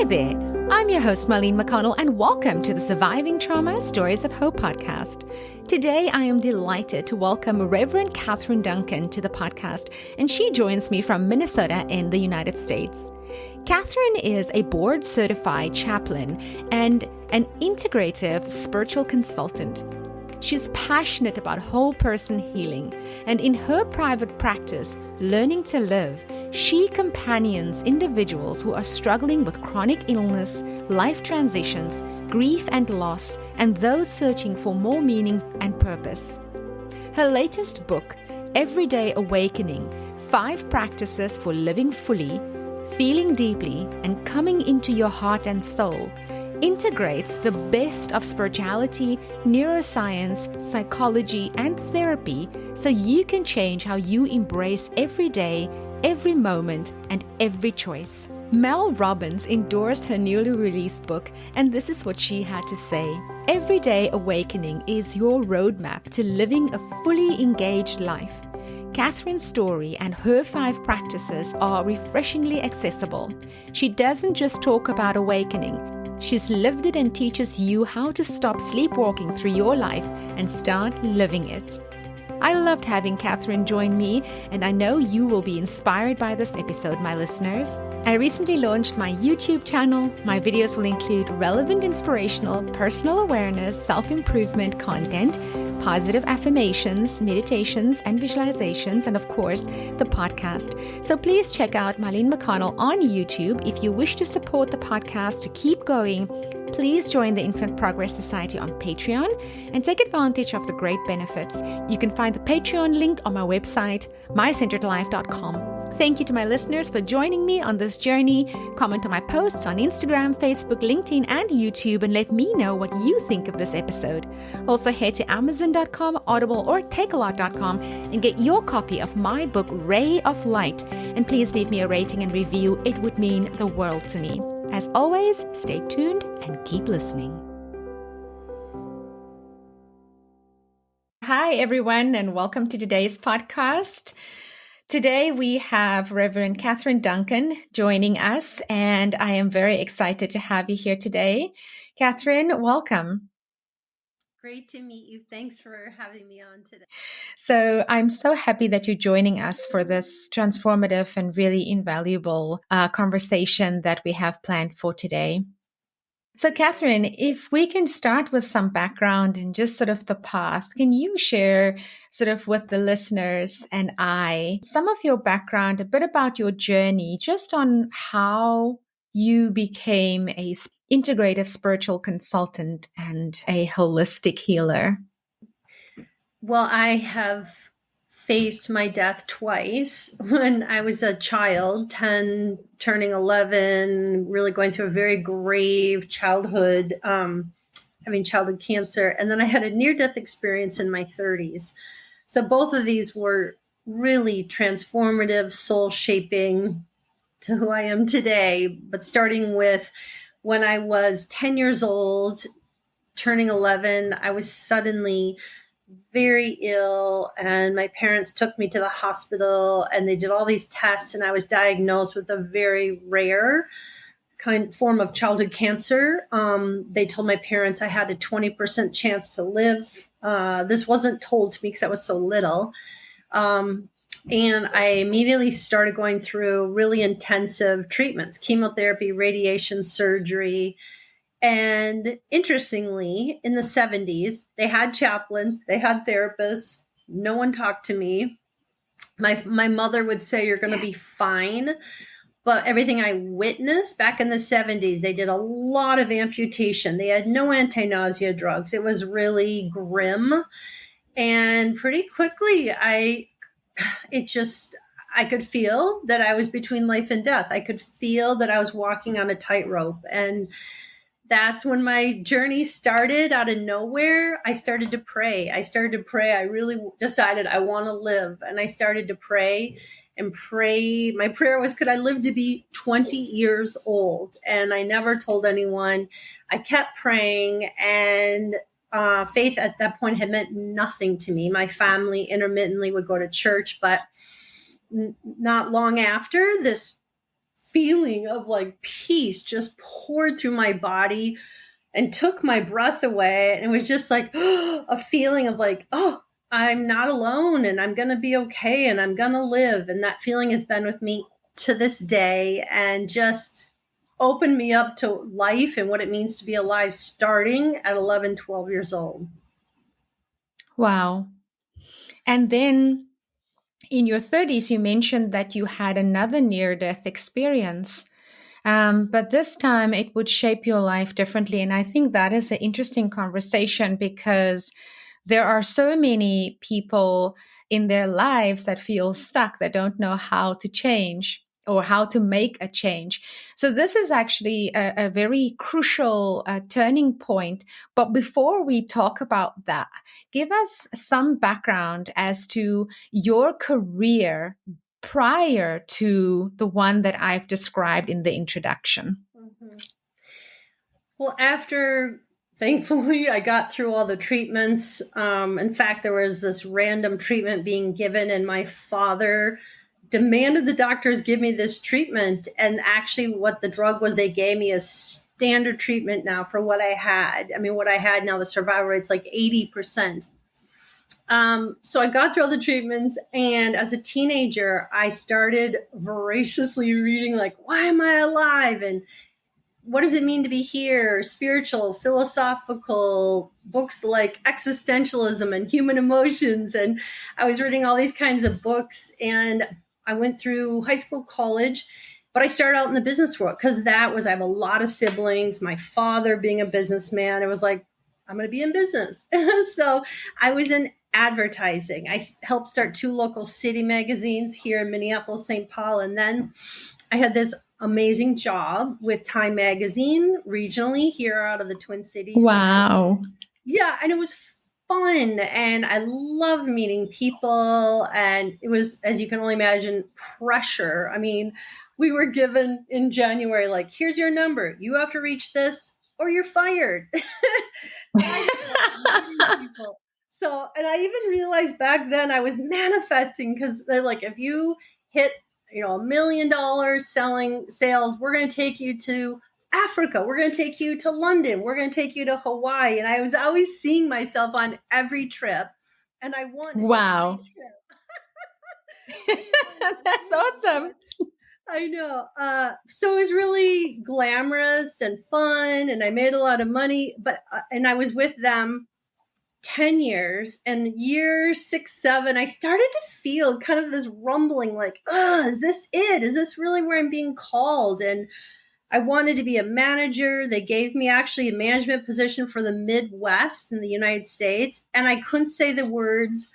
Hi there, I'm your host Marlene McConnell and welcome to the Surviving Trauma Stories of Hope podcast. Today I am delighted to welcome Reverend Catherine Duncan to the podcast, and she joins me from Minnesota in the United States. Catherine is a board-certified chaplain and an integrative spiritual consultant. She's passionate about whole person healing, and in her private practice, Learning to Live, she companions individuals who are struggling with chronic illness, life transitions, grief and loss, and those searching for more meaning and purpose. Her latest book, Everyday Awakening: 5 Practices for Living Fully, Feeling Deeply, and Coming into Your Heart and Soul, integrates the best of spirituality, neuroscience, psychology, and therapy so you can change how you embrace every day, every moment, and every choice. Mel Robbins endorsed her newly released book, and this is what she had to say. Everyday Awakening is your roadmap to living a fully engaged life. Catherine's story and her 5 practices are refreshingly accessible. She doesn't just talk about awakening. She's lived it and teaches you how to stop sleepwalking through your life and start living it. I loved having Catherine join me, and I know you will be inspired by this episode, my listeners. I recently launched my YouTube channel. My videos will include relevant, inspirational, personal awareness, self-improvement content, positive affirmations, meditations, and visualizations, and of course, the podcast. So please check out Marlene McConnell on YouTube. If you wish to support the podcast to keep going, please join the Infant Progress Society on Patreon and take advantage of the great benefits. You can find the Patreon link on my website, mycenteredlife.com. Thank you to my listeners for joining me on this journey. Comment on my posts on Instagram, Facebook, LinkedIn, and YouTube, and let me know what you think of this episode. Also, head to Amazon.com, Audible, or Takealot.com and get your copy of my book, Ray of Light. And please leave me a rating and review. It would mean the world to me. As always, stay tuned and keep listening. Hi, everyone, and welcome to today's podcast. Today, we have Reverend Catherine Duncan joining us, and I am very excited to have you here today. Catherine, welcome. Great to meet you. Thanks for having me on today. So I'm so happy that you're joining us for this transformative and really invaluable conversation that we have planned for today. So Catherine, if we can start with some background and just sort of the path, can you share sort of with the listeners and I some of your background, a bit about your journey, just on how you became a integrative spiritual consultant and a holistic healer? Well, I have faced my death twice when I was a child, 10, turning 11, really going through a very grave childhood, having childhood cancer. And then I had a near-death experience in my 30s. So both of these were really transformative, soul-shaping to who I am today. But starting with when I was 10 years old, turning 11, I was suddenly very ill, and my parents took me to the hospital and they did all these tests, and I was diagnosed with a very rare form of childhood cancer. They told my parents I had a 20% chance to live. This wasn't told to me because I was so little. And I immediately started going through really intensive treatments, chemotherapy, radiation, surgery. And interestingly, in the 70s, they had chaplains, they had therapists. No one talked to me. My mother would say, "You're going to be fine." But everything I witnessed back in the 70s, they did a lot of amputation. They had no anti-nausea drugs. It was really grim. And pretty quickly, I could feel that I was between life and death. I could feel that I was walking on a tightrope. And that's when my journey started. Out of nowhere, I started to pray. I really decided I want to live. And I started to pray and pray. My prayer was, could I live to be 20 years old? And I never told anyone. I kept praying, and faith at that point had meant nothing to me. My family intermittently would go to church, but not long after, this feeling of like peace just poured through my body and took my breath away. And it was just like a feeling of like, oh, I'm not alone and I'm going to be okay and I'm going to live. And that feeling has been with me to this day and just opened me up to life and what it means to be alive starting at 11, 12 years old. Wow. And then in your 30s, you mentioned that you had another near-death experience. But this time it would shape your life differently. And I think that is an interesting conversation because there are so many people in their lives that feel stuck, that don't know how to change or how to make a change. So this is actually a very crucial turning point. But before we talk about that, give us some background as to your career prior to the one that I've described in the introduction. Mm-hmm. Well, after, thankfully, I got through all the treatments. In fact, there was this random treatment being given, and my father demanded the doctors give me this treatment. And actually, what the drug was they gave me is standard treatment now for what I had. I mean, what I had now, the survival rate's like 80%. So I got through all the treatments, and as a teenager, I started voraciously reading, like, why am I alive? And what does it mean to be here? Spiritual, philosophical books like existentialism and human emotions. And I was reading all these kinds of books, and I went through high school, college, but I started out in the business world because I have a lot of siblings. My father being a businessman, it was like, I'm going to be in business. So I was in advertising. I helped start 2 local city magazines here in Minneapolis, St. Paul. And then I had this amazing job with Time Magazine regionally here out of the Twin Cities. Wow. And it was fun. And I love meeting people. And it was, as you can only imagine, pressure. I mean, we were given in January, like, here's your number. You have to reach this or you're fired. So, and I even realized back then I was manifesting because they're like, if you hit, $1 million sales, we're going to take you to Africa. We're going to take you to London. We're going to take you to Hawaii. And I was always seeing myself on every trip. And I wanted wow. That's awesome. I know. So it was really glamorous and fun, and I made a lot of money. But and I was with them 10 years, and year 6, 7, I started to feel kind of this rumbling, like, is this it? Is this really where I'm being called? And I wanted to be a manager. They gave me actually a management position for the Midwest in the United States, and I couldn't say the words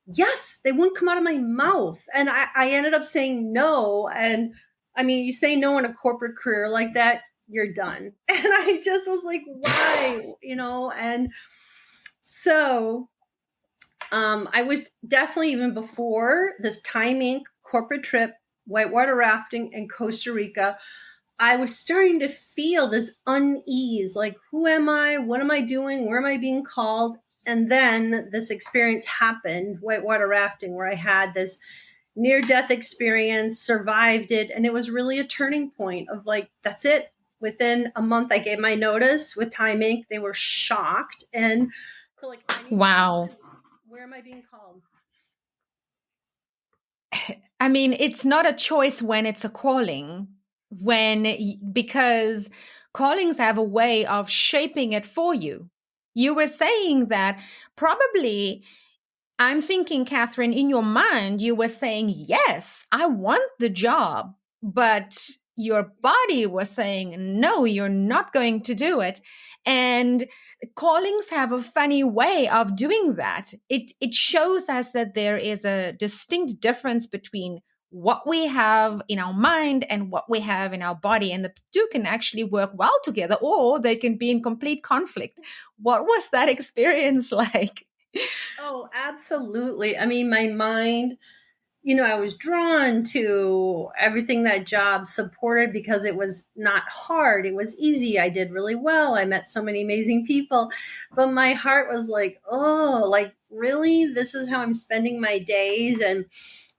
yes. They wouldn't come out of my mouth. And I ended up saying no. And I mean, you say no in a corporate career like that, you're done. And I just was like, why? And so I was definitely, even before this Time Inc. corporate trip, whitewater rafting in Costa Rica, I was starting to feel this unease, like, who am I? What am I doing? Where am I being called? And then this experience happened, whitewater rafting, where I had this near-death experience, survived it. And it was really a turning point of like, that's it. Within a month, I gave my notice with Time Inc. They were shocked. And so like, wow. Where am I being called? I mean, it's not a choice when it's a calling. Because callings have a way of shaping it for you. You were saying that probably, I'm thinking, Catherine, in your mind, you were saying, yes, I want the job, but your body was saying, no, you're not going to do it. And callings have a funny way of doing that. It shows us that there is a distinct difference between what we have in our mind and what we have in our body. And the two can actually work well together, or they can be in complete conflict. What was that experience like? Oh, absolutely. I mean, my mind, I was drawn to everything that job supported because it was not hard. It was easy. I did really well. I met so many amazing people. But my heart was like, oh, like, really? This is how I'm spending my days? And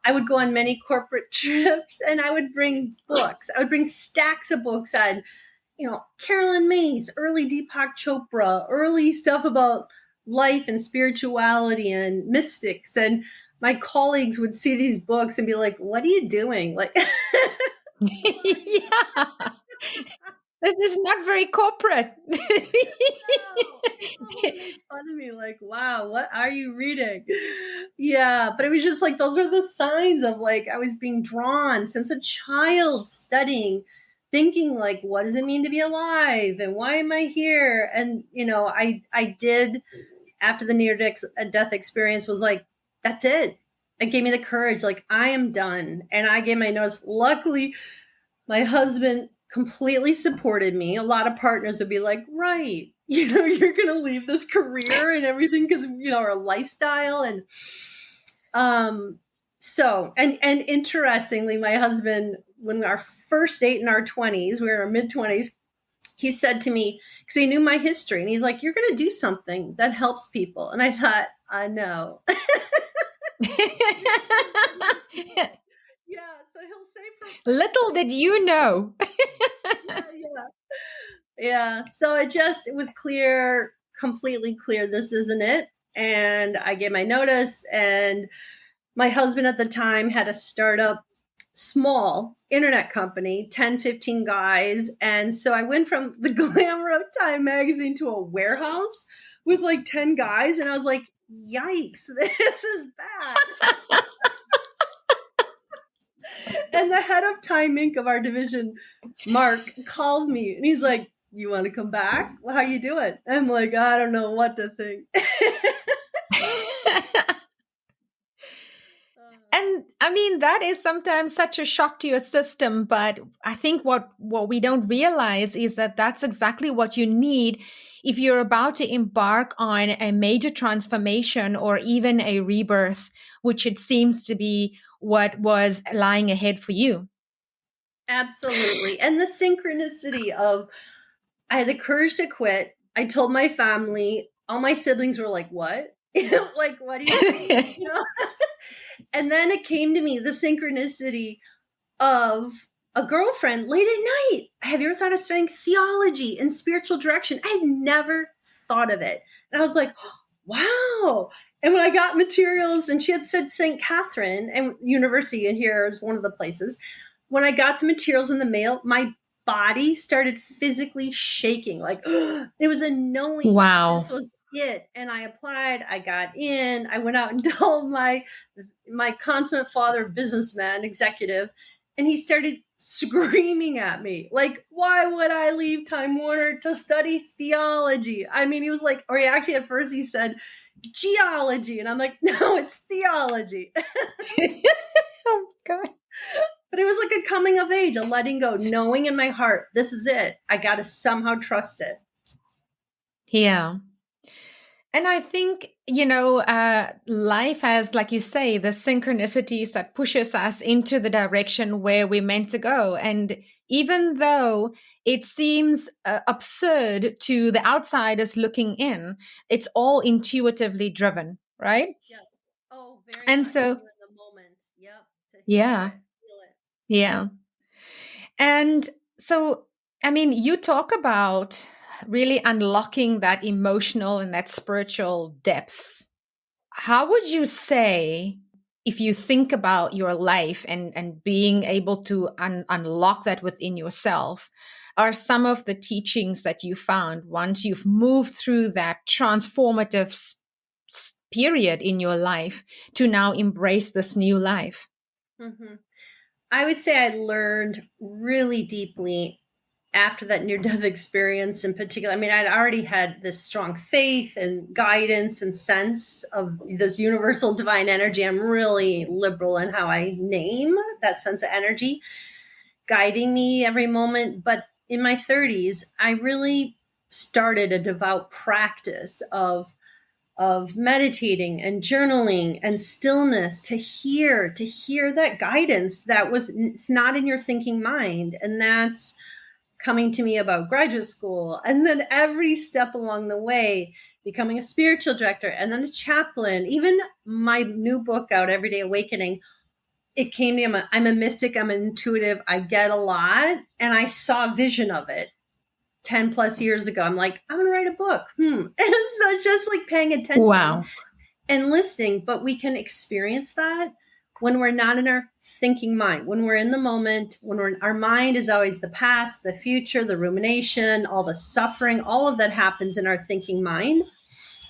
I would go on many corporate trips, and I would bring books. I would bring stacks of books on, Carolyn, Mace, early Deepak Chopra, early stuff about life and spirituality and mystics. And my colleagues would see these books and be like, "What are you doing?" Like, Yeah. This is not very corporate. no, people would make fun of me, like, "Wow, what are you reading?" Yeah, but it was just like, those are the signs of, like, I was being drawn since a child, studying, thinking, like, what does it mean to be alive, and why am I here? And I did, after the near death experience, was like, that's it. It gave me the courage, like, I am done. And I gave my notice. Luckily, my husband completely supported me. A lot of partners would be like, right, you're going to leave this career and everything because, our lifestyle. And and interestingly, my husband, when our first date in our 20s, we were in our mid-20s, he said to me, because he knew my history, and he's like, "You're going to do something that helps people." And I thought, I know. Yeah, so he'll say Little did you know. Yeah. So it was clear, completely clear, this isn't it. And I gave my notice, and my husband at the time had a startup, small internet company, 10, 15 guys. And so I went from the glamour of Time magazine to a warehouse with like 10 guys. And I was like, yikes, this is bad. And the head of Time Inc. of our division, Mark, called me and he's like, "You want to come back? Well, how you doing?" I'm like, "I don't know what to think." And I mean, that is sometimes such a shock to your system. But I think what we don't realize is that that's exactly what you need if you're about to embark on a major transformation or even a rebirth, which it seems to be what was lying ahead for you. Absolutely. And the synchronicity of, I had the courage to quit. I told my family, all my siblings were like, "What?" Like, "What do you think?" And then it came to me, the synchronicity of a girlfriend late at night. "Have you ever thought of studying theology and spiritual direction?" I had never thought of it. And I was like, wow. And when I got materials, and she had said St. Catherine and University in here is one of the places. When I got the materials in the mail, my body started physically shaking. Like, it was a knowing. Wow. This was it. And I applied, I got in, I went out and told my consummate father, businessman, executive, and he started screaming at me, like, "Why would I leave Time Warner to study theology?" I mean, he was like, or he actually at first he said geology, and I'm like, "No, it's theology." Oh God. But it was like a coming of age, a letting go, knowing in my heart, this is it. I got to somehow trust it. Yeah. And I think, life has, like you say, the synchronicities that pushes us into the direction where we're meant to go. And even though it seems absurd to the outsiders looking in, it's all intuitively driven, right? Yes. Oh, very And much. so, In the moment. Yep. To yeah, feel it. yeah. And so, I mean, you talk about really unlocking that emotional and that spiritual depth. How would you say, if you think about your life and being able to unlock that within yourself, are some of the teachings that you found once you've moved through that transformative period in your life to now embrace this new life? Mm-hmm. I would say I learned really deeply after that near death experience in particular. I mean, I'd already had this strong faith and guidance and sense of this universal divine energy. I'm really liberal in how I name that sense of energy guiding me every moment. But in my 30s, I really started a devout practice of meditating and journaling and stillness to hear that guidance that was, it's not in your thinking mind. And that's coming to me about graduate school, and then every step along the way, becoming a spiritual director and then a chaplain, even my new book out, Everyday Awakening. it came to me. I'm a mystic. I'm intuitive. I get a lot. And I saw a vision of it 10 plus years ago. I'm like, I'm going to write a book. And so just like paying attention Wow. and listening. But we can experience that when we're not in our thinking mind, when we're in the moment, when our mind is always the past, the future, the rumination, all the suffering, all of that happens in our thinking mind.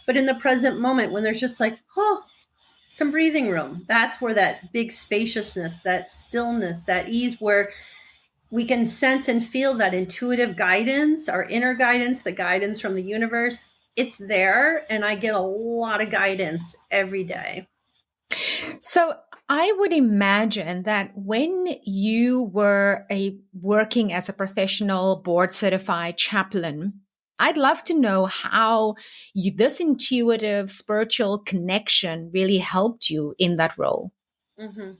But in the present moment, when there's just like, oh, some breathing room, that's where that big spaciousness, that stillness, that ease, where we can sense and feel that intuitive guidance, our inner guidance, the guidance from the universe. It's there. And I get a lot of guidance every day. So I would imagine that when you were working as a professional board certified chaplain, I'd love to know how this intuitive spiritual connection really helped you in that role. Mm-hmm.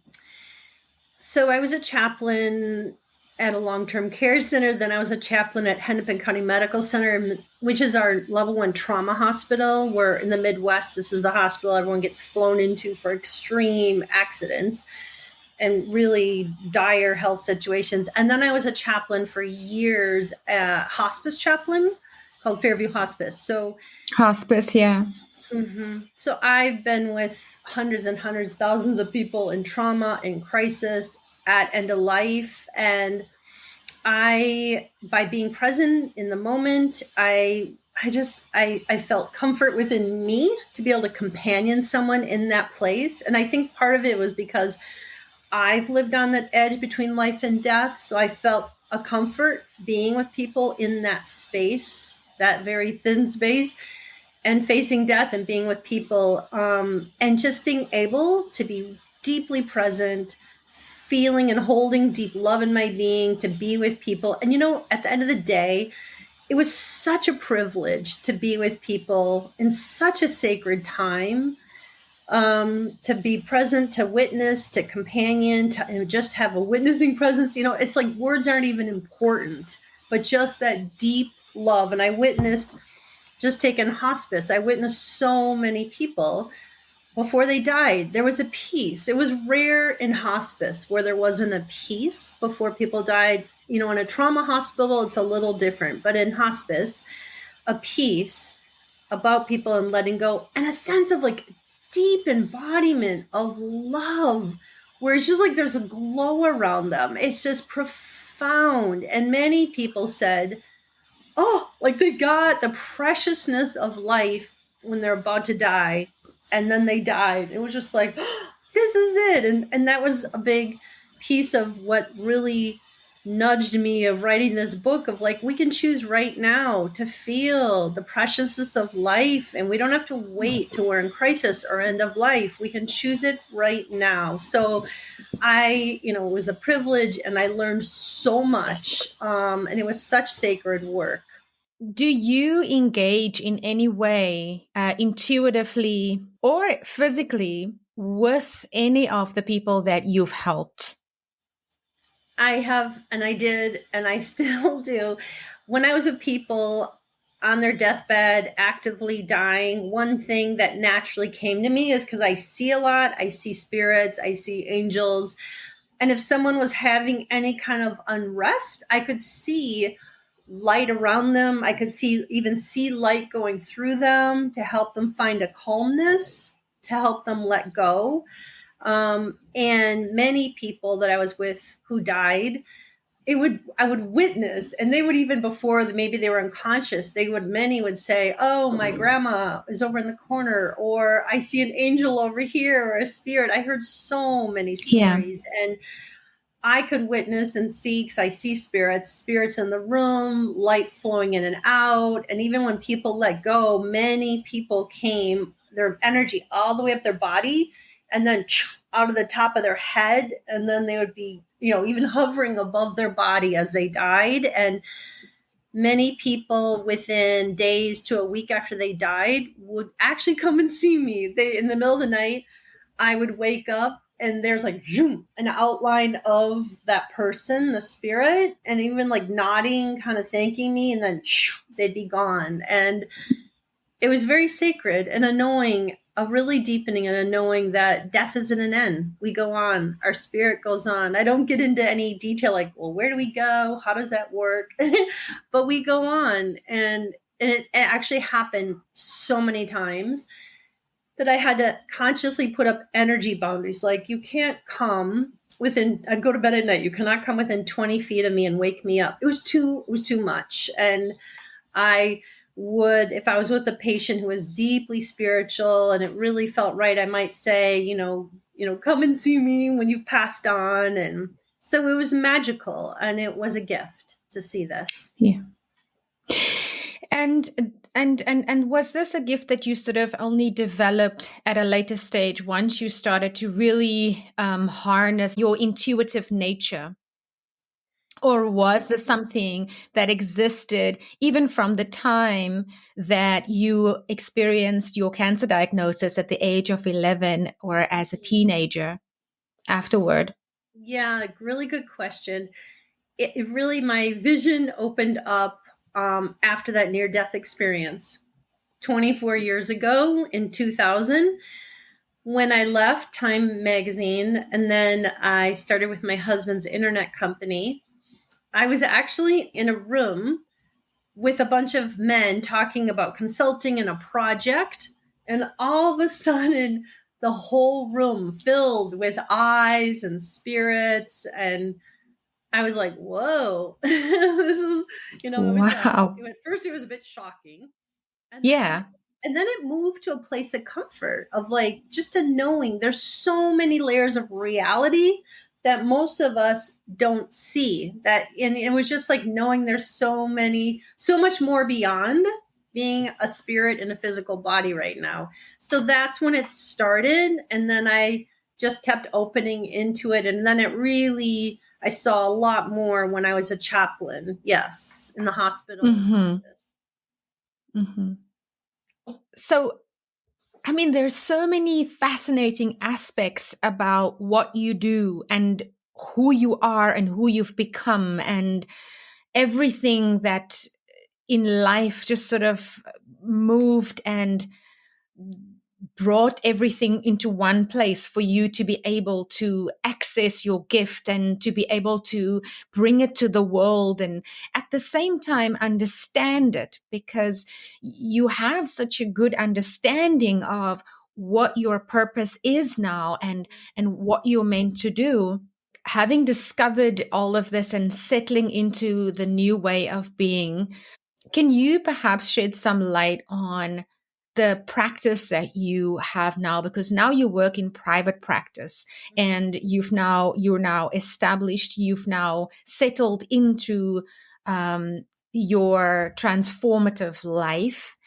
So I was a chaplain at a long-term care center. Then I was a chaplain at Hennepin County Medical Center, which is our level 1 trauma hospital. Where in the Midwest, this is the hospital everyone gets flown into for extreme accidents and really dire health situations. And then I was a chaplain for years, hospice chaplain called Fairview Hospice. So hospice, yeah. Mm-hmm. So I've been with hundreds and hundreds, thousands of people in trauma, in crisis, at end of life. And by being present in the moment, I felt comfort within me to be able to companion someone in that place. And I think part of it was because I've lived on that edge between life and death. So I felt a comfort being with people in that space, that very thin space, and facing death and being with people, and just being able to be deeply present, feeling and holding deep love in my being, to be with people. And, at the end of the day, it was such a privilege to be with people in such a sacred time, to be present, to witness, to companion, to just have a witnessing presence. It's like words aren't even important, but just that deep love. And I witnessed, just taken hospice, I witnessed so many people before they died. There was a peace. It was rare in hospice where there wasn't a peace before people died. In a trauma hospital, it's a little different, but in hospice, a peace about people and letting go, and a sense of like deep embodiment of love, where it's just like there's a glow around them. It's just profound. And many people said, oh, like they got the preciousness of life when they're about to die, and then they died. It was just like, oh, this is it. And that was a big piece of what really nudged me of writing this book, of like, we can choose right now to feel the preciousness of life, and we don't have to wait till we're in crisis or end of life. We can choose it right now. So it was a privilege, and I learned so much, and it was such sacred work. Do you engage in any way, intuitively or physically, with any of the people that you've helped? I have, and I did, and I still do. When I was with people on their deathbed, actively dying, one thing that naturally came to me is, because I see a lot, I see spirits, I see angels. And if someone was having any kind of unrest, I could see light around them. I could even see light going through them to help them find a calmness, to help them let go. And many people that I was with who died, I would witness, and they would, even before maybe they were unconscious, many would say, oh, my grandma is over in the corner, or I see an angel over here, or a spirit. I heard so many stories, and I could witness and see, because I see spirits in the room, light flowing in and out. And even when people let go, many people came, their energy all the way up their body, and then out of the top of their head. And then they would be, even hovering above their body as they died. And many people within days to a week after they died would actually come and see me. In the middle of the night, I would wake up, and there's like an outline of that person, the spirit, and even like nodding, kind of thanking me, and then they'd be gone. And it was very sacred and annoying. a really deepening and a knowing that death isn't an end. We go on, our spirit goes on. I don't get into any detail like, well, where do we go? How does that work? But we go on. And it actually happened so many times that I had to consciously put up energy boundaries. Like, you can't come within, I'd go to bed at night. You cannot come within 20 feet of me and wake me up. It was too much. And I would, if I was with a patient who was deeply spiritual and it really felt right, I might say, come and see me when you've passed on. And so it was magical, and it was a gift to see this. Yeah. And was this a gift that you sort of only developed at a later stage once you started to really harness your intuitive nature? Or was this something that existed even from the time that you experienced your cancer diagnosis at the age of 11 or as a teenager afterward? Yeah, really good question. It really, my vision opened up after that near-death experience 24 years ago in 2000, when I left Time magazine, and then I started with my husband's internet company. I was actually in a room with a bunch of men talking about consulting and a project, and all of a sudden the whole room filled with eyes and spirits, and I was like, whoa. This is, Wow. at first it was a bit shocking. And Yeah. and then it moved to a place of comfort, of like just a knowing there's so many layers of reality that most of us don't see. And it was just like knowing there's so much more beyond being a spirit in a physical body right now. So that's when it started. And then I just kept opening into it. And then I saw a lot more when I was a chaplain. Yes. In the hospital. Mm-hmm. Mm-hmm. So, I mean, there's so many fascinating aspects about what you do and who you are and who you've become, and everything that in life just sort of moved and brought everything into one place for you to be able to access your gift and to be able to bring it to the world, and at the same time understand it, because you have such a good understanding of what your purpose is now and what you're meant to do. Having discovered all of this and settling into the new way of being, can you perhaps shed some light on the practice that you have now? Because now you work in private practice, and you're now established, you've now settled into your transformative life.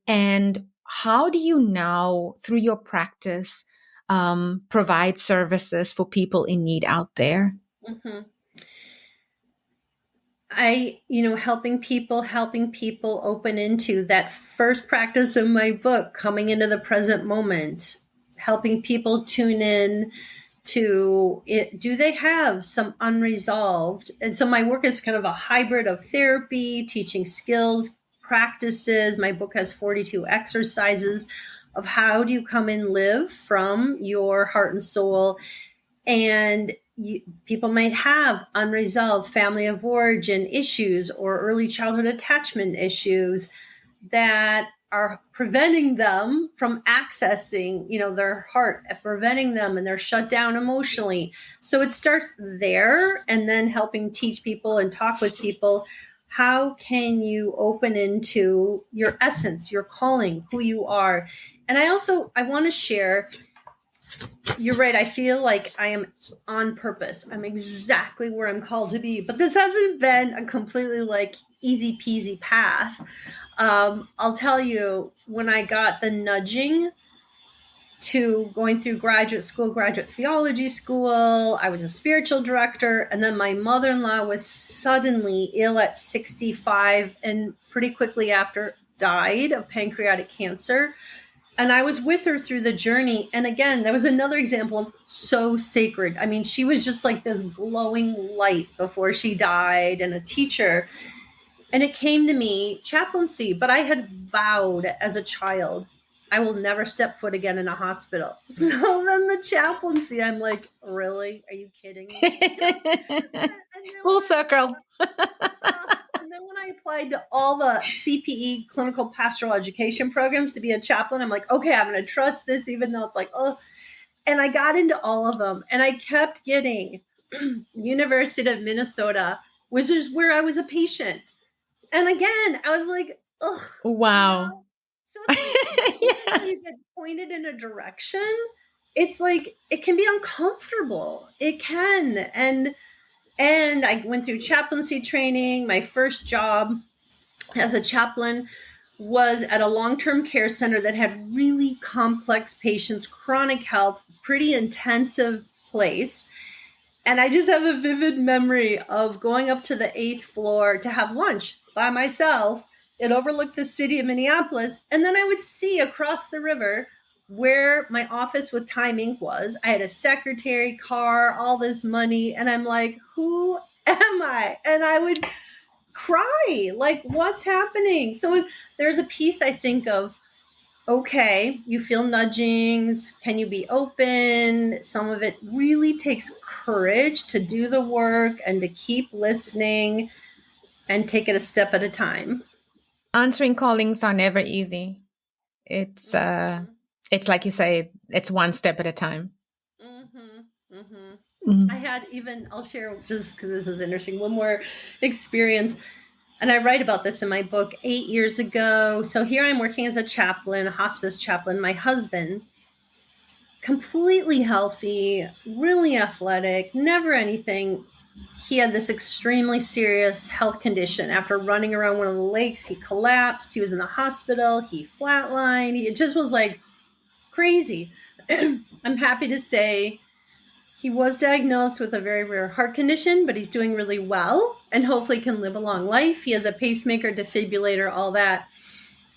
And how do you now, through your practice, provide services for people in need out there? Mm-hmm. Helping people open into that first practice in my book, coming into the present moment, helping people tune in to it. Do they have some unresolved? And so my work is kind of a hybrid of therapy, teaching skills, practices. My book has 42 exercises of how do you come and live from your heart and soul. And people might have unresolved family of origin issues or early childhood attachment issues that are preventing them from accessing, their heart, preventing them, and they're shut down emotionally. So it starts there, and then helping teach people and talk with people. How can you open into your essence, your calling, who you are? And I want to share, you're right. I feel like I am on purpose. I'm exactly where I'm called to be. But this hasn't been a completely easy peasy path. I'll tell you, when I got the nudging to going through graduate theology school, I was a spiritual director. And then my mother-in-law was suddenly ill at 65 and pretty quickly after died of pancreatic cancer. And I was with her through the journey. And again, that was another example of so sacred. I mean, she was just like this glowing light before she died, and a teacher. And it came to me, chaplaincy, but I had vowed as a child, I will never step foot again in a hospital. So then the chaplaincy, I'm like, really? Are you kidding me? Full circle. And then when I applied to all the CPE, clinical pastoral education programs to be a chaplain, I'm like, okay, I'm going to trust this, even though it's like, oh. And I got into all of them, and I kept getting University of Minnesota, which is where I was a patient. And again, I was like, ugh. Wow. You know? So it's like, you get pointed in a direction. It's like, it can be uncomfortable. It can. And I went through chaplaincy training. My first job as a chaplain was at a long-term care center that had really complex patients, chronic health, pretty intensive place. And I just have a vivid memory of going up to the 8th floor to have lunch by myself. It overlooked the city of Minneapolis. And then I would see across the river where my office with Time Inc. was. I had a secretary, car, all this money. And I'm like, who am I? And I would cry, like, what's happening? So there's a piece I think of, okay, you feel nudgings. Can you be open? Some of it really takes courage to do the work and to keep listening and take it a step at a time. Answering callings are never easy. It's like you say, it's one step at a time. I had I'll share just because this is interesting, one more experience. And I write about this in my book 8 years ago. So here I'm working as a chaplain, a hospice chaplain. My husband, completely healthy, really athletic, never anything. He had this extremely serious health condition. After running around one of the lakes, he collapsed. He was in the hospital. He flatlined. It just was like crazy. I'm happy to say he was diagnosed with a very rare heart condition, but he's doing really well and hopefully can live a long life. He has a pacemaker, defibrillator, all that.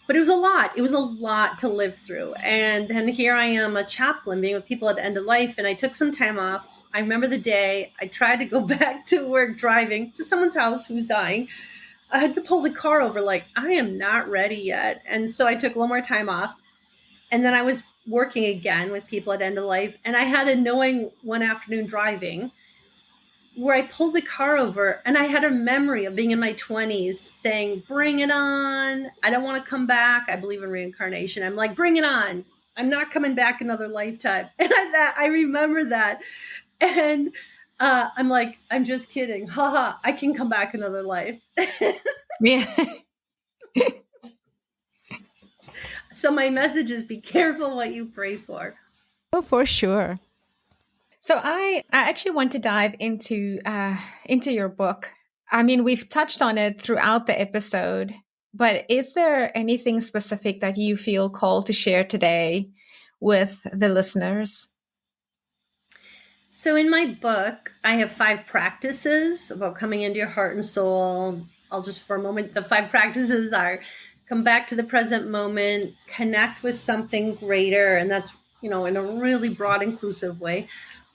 But it was a lot. It was a lot to live through. And then here I am, a chaplain, being with people at the end of life. And I took some time off. I remember the day I tried to go back to work driving to someone's house who's dying. I had to pull the car over like, I am not ready yet. And so I took a little more time off. And then I was working again with people at end of life. And I had a knowing one afternoon driving where I pulled the car over and I had a memory of being in my 20s saying, bring it on. I don't want to come back. I believe in reincarnation. I'm like, bring it on. I'm not coming back another lifetime. And I remember that. And I'm like, I'm just kidding. Haha, I can come back another life. Yeah. So my message is be careful what you pray for. Oh, for sure. So I actually want to dive into your book. I mean, we've touched on it throughout the episode, but is there anything specific that you feel called to share today with the listeners? So in my book, I have 5 practices about coming into your heart and soul. I'll just for a moment, the 5 practices are come back to the present moment, connect with something greater, and that's, in a really broad, inclusive way.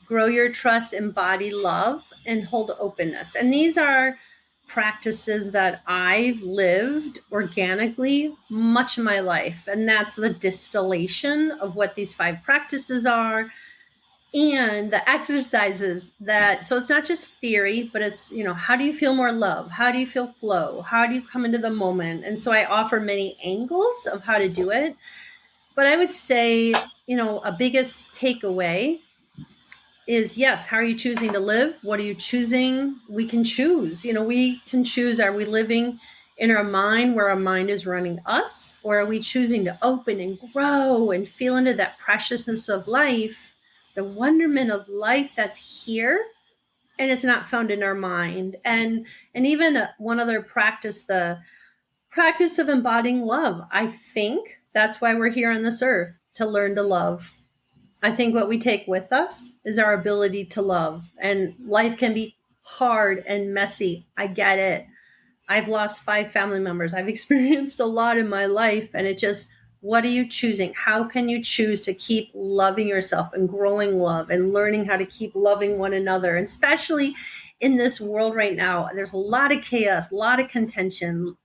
Grow your trust, embody love, and hold openness. And these are practices that I've lived organically much of my life. And that's the distillation of what these 5 practices are. And the exercises so it's not just theory, but it's, how do you feel more love? How do you feel flow? How do you come into the moment? And so I offer many angles of how to do it. But I would say, a biggest takeaway is, yes, how are you choosing to live? What are you choosing? We can choose. We can choose, are we living in our mind where our mind is running us? Or are we choosing to open and grow and feel into that preciousness of life, the wonderment of life that's here, and it's not found in our mind? And even one other practice, the practice of embodying love. I think that's why we're here on this earth, to learn to love. I think what we take with us is our ability to love. And life can be hard and messy. I get it. I've lost 5 family members. I've experienced a lot in my life. And it just, what are you choosing? How can you choose to keep loving yourself and growing love and learning how to keep loving one another? And especially in this world right now, there's a lot of chaos, a lot of contention.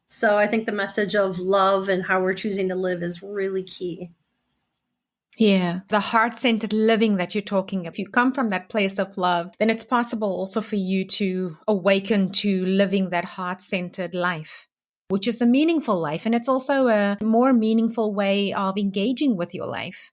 So I think the message of love and how we're choosing to live is really key. Yeah, the heart-centered living that you're talking. If you come from that place of love, then it's possible also for you to awaken to living that heart-centered life, which is a meaningful life. And it's also a more meaningful way of engaging with your life.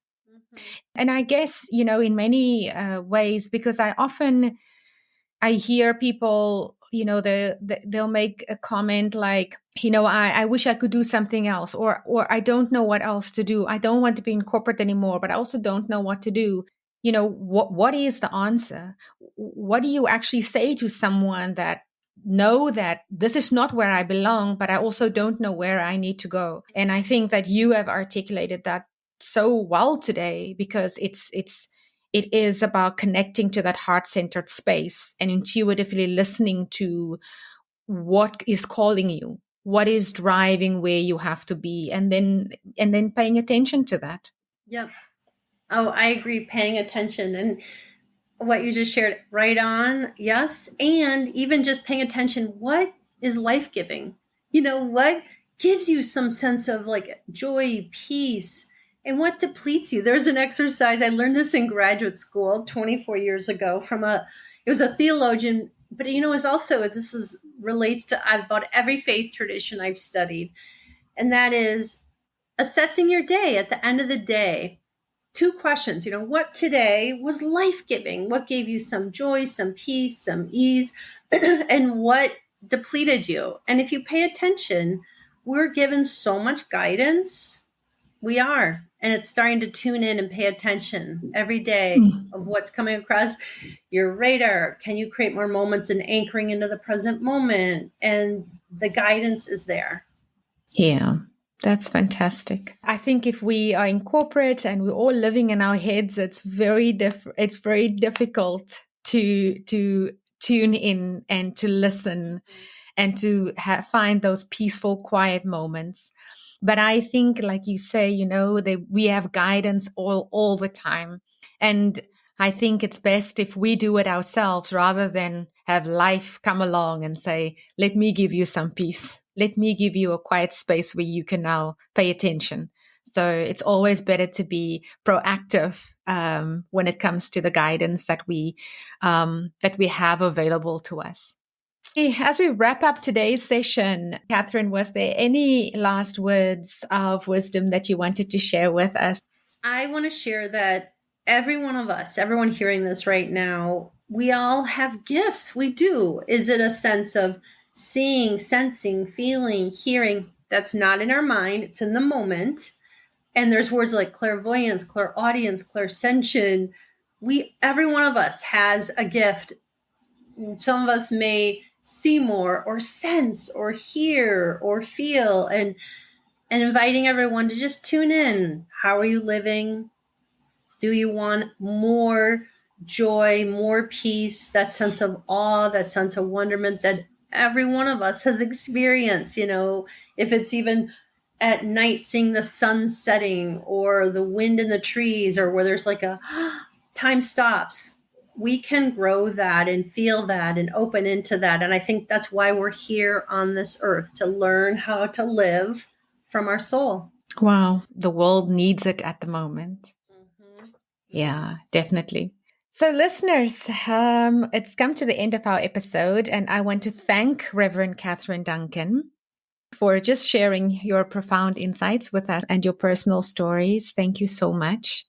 And I guess, in many ways, because I hear people, they'll make a comment like, I wish I could do something else, or I don't know what else to do. I don't want to be in corporate anymore, but I also don't know what to do. What is the answer? What do you actually say to someone that know that this is not where I belong, but I also don't know where I need to go? And I think that you have articulated that so well today, because it is about connecting to that heart-centered space and intuitively listening to what is calling you, what is driving where you have to be, and then paying attention to that. Yep. Oh, I agree. Paying attention, and what you just shared, right on. Yes. And even just paying attention, what is life-giving? What gives you some sense of like joy, peace, and what depletes you? There's an exercise. I learned this in graduate school 24 years ago it was a theologian, but it's also, relates to about every faith tradition I've studied. And that is assessing your day at the end of the day. 2 questions, what today was life-giving? What gave you some joy, some peace, some ease, and what depleted you? And if you pay attention, we're given so much guidance. We are. And it's starting to tune in and pay attention every day of what's coming across your radar. Can you create more moments and anchoring into the present moment? And the guidance is there. Yeah. That's fantastic. I think if we are in corporate and we're all living in our heads, it's very difficult to tune in and to listen and to find those peaceful, quiet moments. But I think, like you say, we have guidance all the time, and I think it's best if we do it ourselves rather than have life come along and say, "Let me give you some peace. Let me give you a quiet space where you can now pay attention." So it's always better to be proactive when it comes to the guidance that we have available to us. As we wrap up today's session, Catherine, was there any last words of wisdom that you wanted to share with us? I want to share that every one of us, everyone hearing this right now, we all have gifts. We do. Is it a sense of seeing, sensing, feeling, hearing? That's not in our mind. It's in the moment. And there's words like clairvoyance, clairaudience, clairsentient. Every one of us has a gift. Some of us may see more or sense or hear or feel, and inviting everyone to just tune in. How are you living? Do you want more joy, more peace, that sense of awe, that sense of wonderment that every one of us has experienced? If it's even at night seeing the sun setting or the wind in the trees, or where there's like a time stops, we can grow that and feel that and open into that. And I think that's why we're here on this earth, to learn how to live from our soul. Wow, the world needs it at the moment. Mm-hmm. Yeah, definitely. So listeners, it's come to the end of our episode, and I want to thank Reverend Catherine Duncan for just sharing your profound insights with us and your personal stories. Thank you so much.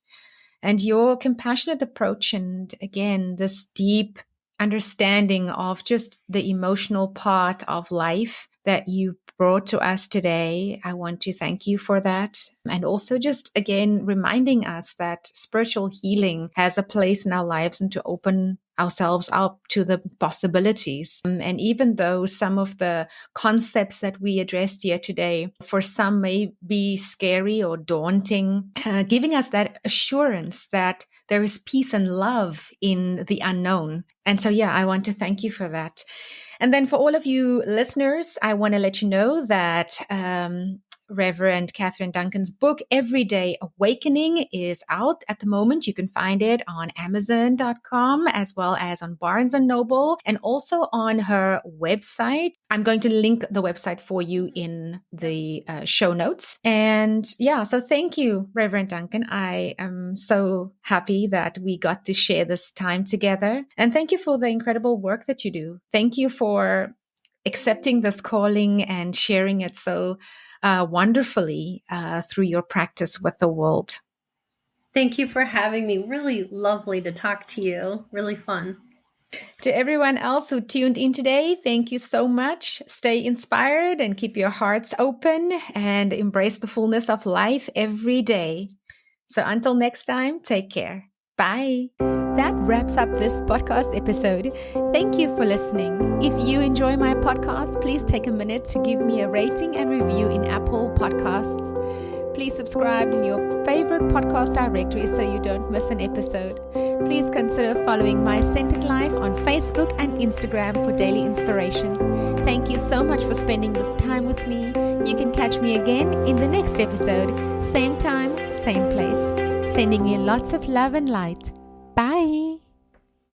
And your compassionate approach, and again, this deep understanding of just the emotional part of life that you brought to us today. I want to thank you for that. And also just again, reminding us that spiritual healing has a place in our lives, and to open ourselves up to the possibilities. And even though some of the concepts that we addressed here today, for some may be scary or daunting, giving us that assurance that there is peace and love in the unknown. And so, yeah, I want to thank you for that. And then for all of you listeners, I want to let you know that Reverend Catherine Duncan's book, Everyday Awakening, is out at the moment. You can find it on Amazon.com as well as on Barnes & Noble and also on her website. I'm going to link the website for you in the show notes. And yeah, so thank you, Reverend Duncan. I am so happy that we got to share this time together. And thank you for the incredible work that you do. Thank you for accepting this calling and sharing it so wonderfully through your practice with the world. Thank you for having me. Really lovely to talk to you. Really fun. To everyone else who tuned in today, thank you so much. Stay inspired and keep your hearts open and embrace the fullness of life every day. So until next time, take care. Bye. That wraps up this podcast episode. Thank you for listening. If you enjoy my podcast, please take a minute to give me a rating and review in Apple Podcasts. Please subscribe in your favorite podcast directory so you don't miss an episode. Please consider following My Centered Life on Facebook and Instagram for daily inspiration. Thank you so much for spending this time with me. You can catch me again in the next episode. Same time, same place. Sending you lots of love and light. Bye.